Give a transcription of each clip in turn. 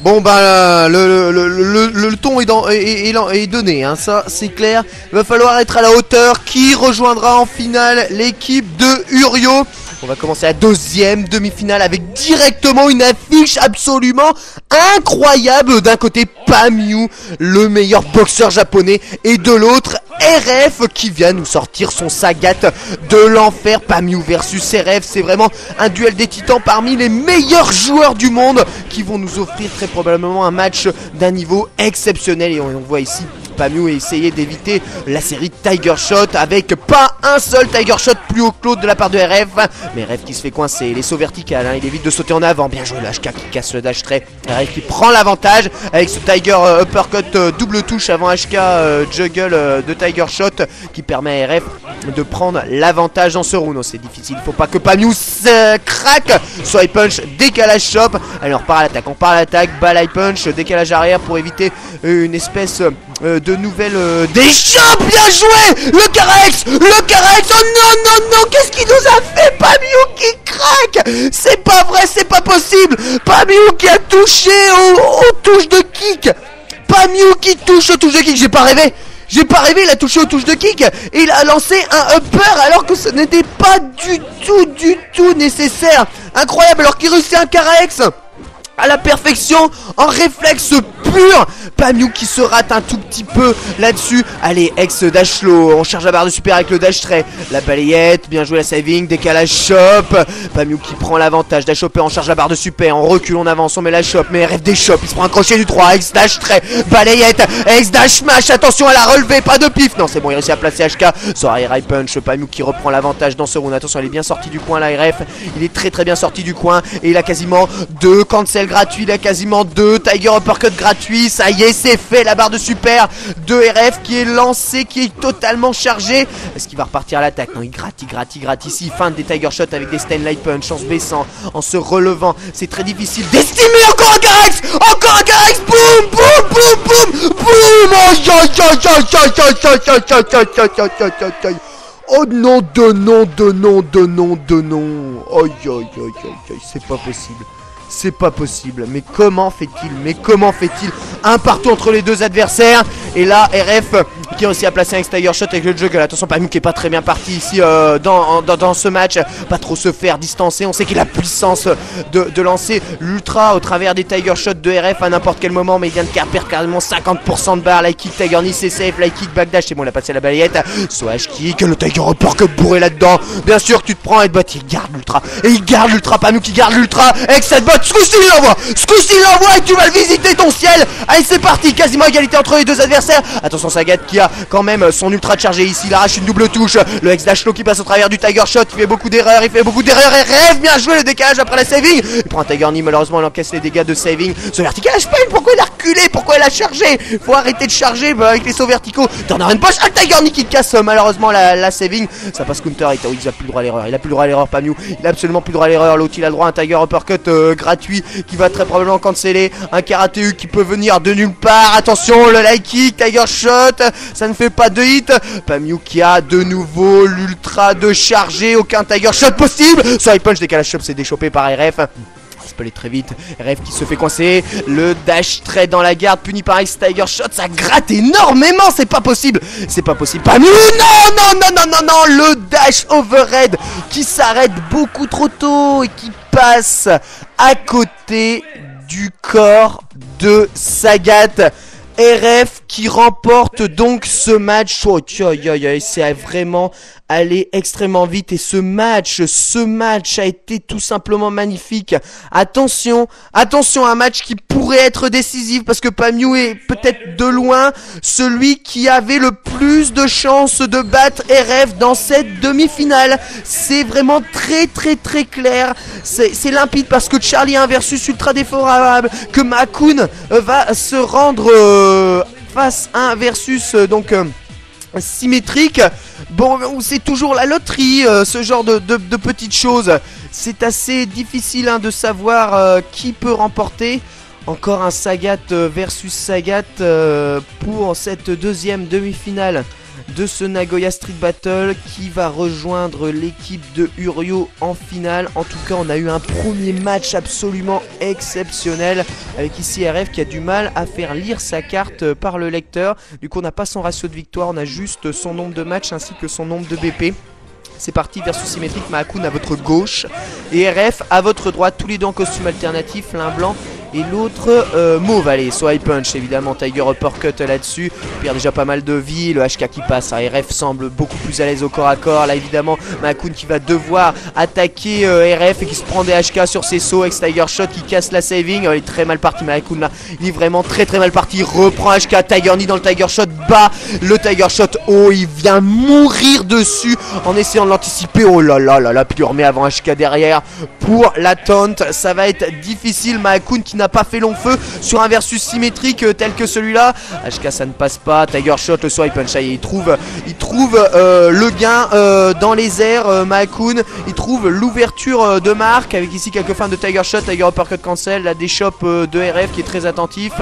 Bon bah le ton est donné, hein, ça c'est clair. Il va falloir être à la hauteur. Qui rejoindra en finale l'équipe de Urio? On va commencer la deuxième demi-finale avec directement une affiche absolument incroyable. D'un côté Pamyu, le meilleur boxeur japonais, et de l'autre RF qui vient nous sortir son Sagat de l'enfer. Pamyu versus RF, c'est vraiment un duel des titans parmi les meilleurs joueurs du monde qui vont nous offrir très probablement un match d'un niveau exceptionnel. Et on voit ici Pamyu essayer d'éviter la série Tiger Shot avec pas un seul Tiger Shot plus haut que l'autre de la part de RF. Mais RF qui se fait coincer, les sauts verticales, hein, il évite de sauter en avant. Bien joué le HK qui casse le dash trait. RF qui prend l'avantage avec ce Tiger Uppercut double touche avant HK juggle de Tiger Shot qui permet à RF de prendre l'avantage dans ce round. Oh, c'est difficile, il faut pas que Pamyu craque. Swipe punch, décalage chop. Allez, on repart à l'attaque, balai punch, décalage arrière pour éviter une espèce de nouvelle des chops. Bien joué le Carex. Oh non, qu'est-ce qu'il nous a fait? Pamyu qui craque, c'est pas vrai, c'est pas possible. Pamyu qui a touché aux touches de kick. Pamyu qui touche aux touches de kick, j'ai pas rêvé, il a touché aux touches de kick et il a lancé un upper alors que ce n'était pas du tout nécessaire. Incroyable, alors qu'il réussit un Carex à la perfection, en réflexe pur. Pamyu qui se rate un tout petit peu là-dessus. Allez, ex dash low, on charge la barre de super avec le dash trait. La balayette, bien joué la saving, décalage chop. Pamyu qui prend l'avantage, dash hopper, on charge la barre de super, on recule, on avance, on met la chop. Mais RF des chop, il se prend un crochet du 3, ex dash trait, balayette, ex dash smash, attention à la relever, pas de pif. Non, c'est bon, il réussit à placer HK. Sorry, high punch, Pamyu qui reprend l'avantage dans ce round. Attention, il est bien sorti du coin là, RF. Il est très bien sorti du coin et il a quasiment 2 cancel gratuits, il a quasiment 2 Tiger Uppercut gratuits. Ça y est, c'est fait, la barre de super de RF qui est lancée, qui est totalement chargée. Est-ce qu'il va repartir à l'attaque? Non, il gratte ici, fin des Tiger Shots avec des Steinlight Punch en se baissant, en se relevant. C'est très difficile d'estimer. Encore un Carex, boum. Oh non, de non. C'est pas possible. Mais comment fait-il? Un partout entre les deux adversaires. Et là, RF qui a réussi à placer un Tiger Shot avec le juggle. Attention, Pamyu qui est pas très bien parti ici dans ce match. Pas trop se faire distancer. On sait qu'il a la puissance de lancer l'ultra au travers des Tiger Shots de RF à n'importe quel moment. Mais il vient de perdre carrément 50% de barre. Light kick, Tiger knee, c'est safe. Light kick, backdash, c'est bon, il a passé la balayette. Slash kick, le Tiger Uppercut bourré là-dedans. Bien sûr, tu te prends un headbutt. Il garde l'ultra. Pamyu qui garde l'ultra. Avec cette botte. Ce coup-ci, il l'envoie et tu vas le visiter ton ciel. Allez, c'est parti. Quasiment égalité entre les deux adversaires. Attention, Sagat qui a quand même son ultra chargé ici. Il arrache une double touche. Le ex dash low qui passe au travers du Tiger Shot. Il fait beaucoup d'erreurs. Et rêve. Bien joué le décalage après la saving. Il prend un Tiger knee. Malheureusement, il encaisse les dégâts de saving. Ce vertical H-Pain. Pourquoi il a reculé? Pourquoi il a chargé? Faut arrêter de charger avec les sauts verticaux. Turner and push. Un Tiger knee qui casse malheureusement la saving. Ça passe counter. Il a plus le droit à l'erreur. Pamyu. Il a absolument plus le droit à l'erreur. L'autre, il a le droit à un Tiger Uppercut gratuit qui va très probablement canceller. Un karaté qui peut venir de nulle part. Attention, le light kick, Tiger Shot, ça ne fait pas de hit. Pamyu qui a de nouveau l'ultra de chargé. Aucun Tiger Shot possible. Side punch, décalage chop, c'est déchopé par RF. Ça peut aller très vite. RF qui se fait coincer. Le dash trait dans la garde, puni par X Tiger Shot. Ça gratte énormément. C'est pas possible. Pamyu, non. Le dash overhead qui s'arrête beaucoup trop tôt et qui passe à côté du corps de Sagat. RF qui remporte donc ce match. Oh, c'est vraiment allé extrêmement vite et ce match a été tout simplement magnifique. Attention, un match qui pourrait être décisif parce que Pamyu est peut-être de loin celui qui avait le plus de chances de battre RF dans cette demi-finale. C'est vraiment très clair, c'est limpide parce que Charlie a un versus ultra défavorable, que Makun va se rendre face à un versus symétrique. Bon, c'est toujours la loterie, ce genre de petites choses. C'est assez difficile de savoir qui peut remporter. Encore un Sagat versus Sagat pour cette deuxième demi-finale de ce Nagoya Street Battle qui va rejoindre l'équipe de Urio en finale. En tout cas, on a eu un premier match absolument exceptionnel avec ici RF qui a du mal à faire lire sa carte par le lecteur. Du coup, on n'a pas son ratio de victoire, on a juste son nombre de matchs ainsi que son nombre de BP. C'est parti, versus symétrique, Mahakun à votre gauche et RF à votre droite, tous les deux en costume alternatif, l'un blanc et l'autre mauve. Allez, swipe punch évidemment, Tiger Uppercut là-dessus, perd déjà pas mal de vie, le HK qui passe, RF semble beaucoup plus à l'aise au corps à corps, là évidemment Mahakun qui va devoir attaquer RF et qui se prend des HK sur ses sauts, ex Tiger Shot qui casse la saving, il est très mal parti Mahakun là, il est vraiment très mal parti, il reprend HK, Tiger Knee dans le Tiger Shot, bat le Tiger Shot, oh il vient mourir dessus en essayant de l'anticiper, oh là là là là, puis il remet avant HK derrière pour la taunt, ça va être difficile, Mahakun qui n'a pas fait long feu sur un versus symétrique tel que celui-là. HK ça ne passe pas, Tiger Shot, le swipe punch, il trouve le gain dans les airs, Mahakun, il trouve l'ouverture de marque avec ici quelques fins de Tiger Shot, Tiger Uppercut cancel, la déchoppe de RF qui est très attentif.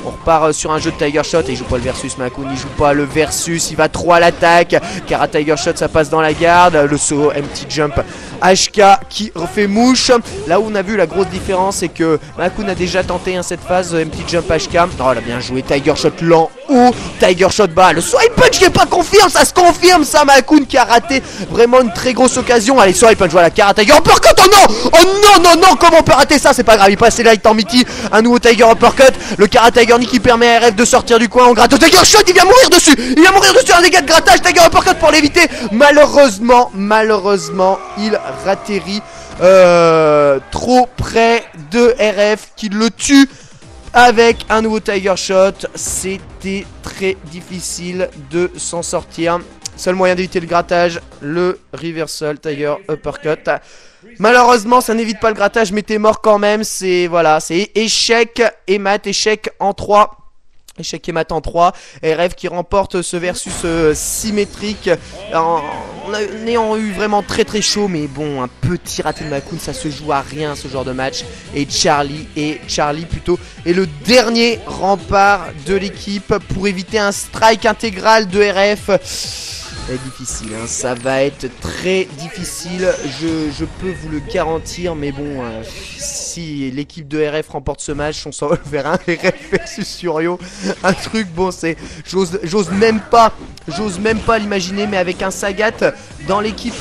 On repart sur un jeu de Tiger Shot et il joue pas le versus, Mahakun, il joue pas le versus, il va trop à l'attaque, car à Tiger Shot ça passe dans la garde, le saut, empty jump, HK qui refait mouche. Là où on a vu la grosse différence, c'est que Mahakun a déjà tenté cette phase, empty jump HK. Oh là, bien joué, Tiger Shot lent ou Tiger Shot bas. Le swipe punch qui est pas confirme, ça se confirme ça, Mahakun qui a raté vraiment une très grosse occasion. Allez, swipe punch, voilà, Kara Tiger Uppercut, oh non, oh non, comment on peut rater ça, c'est pas grave, il passe les lights en Mickey, un nouveau Tiger Uppercut, le Kara Tiger Knee qui permet à RF de sortir du coin, on gratte Tiger Shot, il vient mourir dessus, un dégât de grattage, Tiger Uppercut pour l'éviter, malheureusement, il ratterrit trop près de RF qui le tue avec un nouveau Tiger Shot. C'était très difficile de s'en sortir. Seul moyen d'éviter le grattage, le reversal Tiger Uppercut. Malheureusement ça n'évite pas le grattage, mais t'es mort quand même. C'est voilà, c'est échec et mat, échec en 3. Échec et mat en 3, RF qui remporte ce versus symétrique en ayant eu vraiment très chaud, mais bon, un petit raté de Mahakun, ça se joue à rien ce genre de match. Et Charlie plutôt est le dernier rempart de l'équipe pour éviter un strike intégral de RF. Ça va être difficile, hein. Ça va être très difficile, je peux vous le garantir, mais bon, si l'équipe de RF remporte ce match, on s'en va vers un RF versus Urio, un truc, bon, c'est, j'ose même pas l'imaginer, mais avec un Sagat dans l'équipe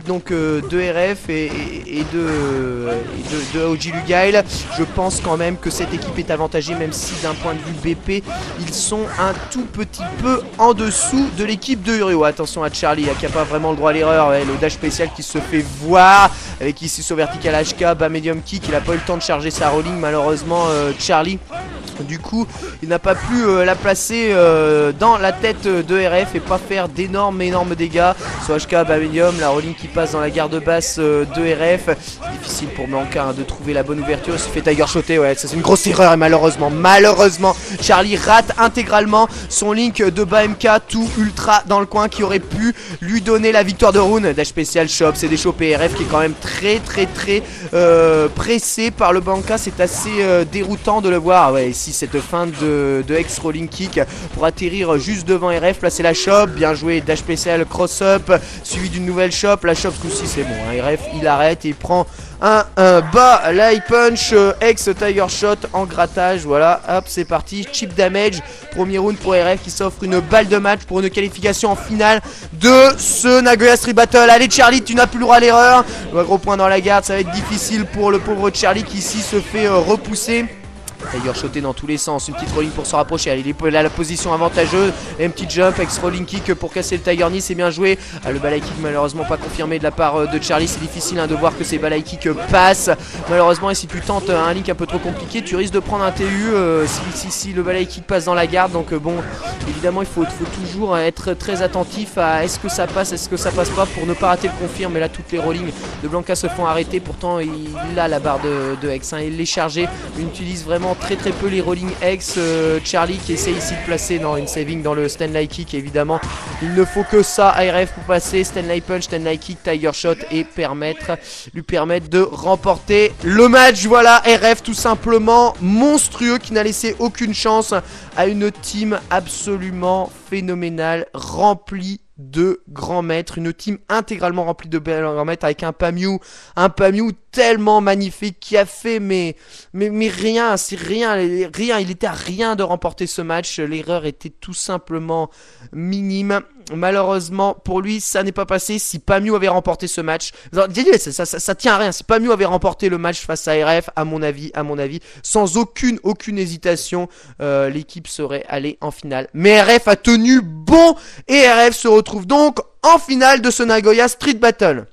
donc de RF et de OG Lugail, je pense quand même que cette équipe est avantagée, même si d'un point de vue BP, ils sont un tout petit peu en dessous de l'équipe de Urio. Attention à Charlie qui n'a pas vraiment le droit à l'erreur, ouais, le dash spécial qui se fait voir avec ici son vertical HK, bas medium kick, il n'a pas eu le temps de charger sa rolling malheureusement Charlie. Du coup, il n'a pas pu la placer dans la tête de RF et pas faire d'énormes dégâts. Sur HK, bas medium, la rolling qui passe dans la garde basse de RF. C'est difficile pour Blanca de trouver la bonne ouverture. Il se fait Tiger shotter, ouais, ça c'est une grosse erreur. Et malheureusement, Charlie rate intégralement son link de bas MK tout ultra dans le coin qui aurait pu lui donner la victoire de round. Dash spécial shop, c'est déchopé. RF qui est quand même très pressé par le Blanca. C'est assez déroutant de le voir. Ouais, ici cette fin de X rolling kick pour atterrir juste devant RF, placer la shop, bien joué, dash spécial cross up suivi d'une nouvelle shop, la shop ce coup-ci c'est bon, hein, RF il arrête et il prend un bas light punch ex Tiger Shot en grattage. Voilà, hop c'est parti, chip damage, premier round pour RF qui s'offre une balle de match pour une qualification en finale de ce Nagoya Street Battle. Allez Charlie, tu n'as plus le droit à l'erreur, le gros point dans la garde, ça va être difficile pour le pauvre Charlie qui ici se fait repousser. Tiger shoté dans tous les sens, une petite rolling pour se rapprocher, allez, il a la position avantageuse, un petit jump, ex rolling kick pour casser le Tiger Knee, c'est bien joué. Le balai kick malheureusement pas confirmé de la part de Charlie, c'est difficile de voir que ces balai kick passent malheureusement, et si tu tentes un link un peu trop compliqué, tu risques de prendre un TU si le balai kick passe dans la garde. Donc bon, évidemment il faut toujours être très attentif à est-ce que ça passe, est-ce que ça passe pas pour ne pas rater le confirme. Mais là toutes les rollings de Blanca se font arrêter, pourtant il a la barre de X, hein, il est chargé, il utilise vraiment malheureusement très peu les Rolling X. Charlie qui essaie ici de placer une saving dans le Stanley Kick, évidemment. Il ne faut que ça à RF pour passer. Stanley Punch, Stanley Kick, Tiger Shot et lui permettre de remporter le match. Voilà, RF tout simplement monstrueux qui n'a laissé aucune chance à une team absolument phénoménale, remplie de grands maîtres, une team intégralement remplie de grands maîtres avec un Pamiou tellement magnifique qui a fait mais rien, c'est rien, il était à rien de remporter ce match, l'erreur était tout simplement minime. Malheureusement pour lui ça n'est pas passé. Si Pamiou avait remporté ce match, ça tient à rien. Si Pamiou avait remporté le match face à RF, à mon avis, sans aucune hésitation, l'équipe serait allée en finale. Mais RF a tenu bon et RF se retrouve donc en finale de ce Nagoya Street Battle.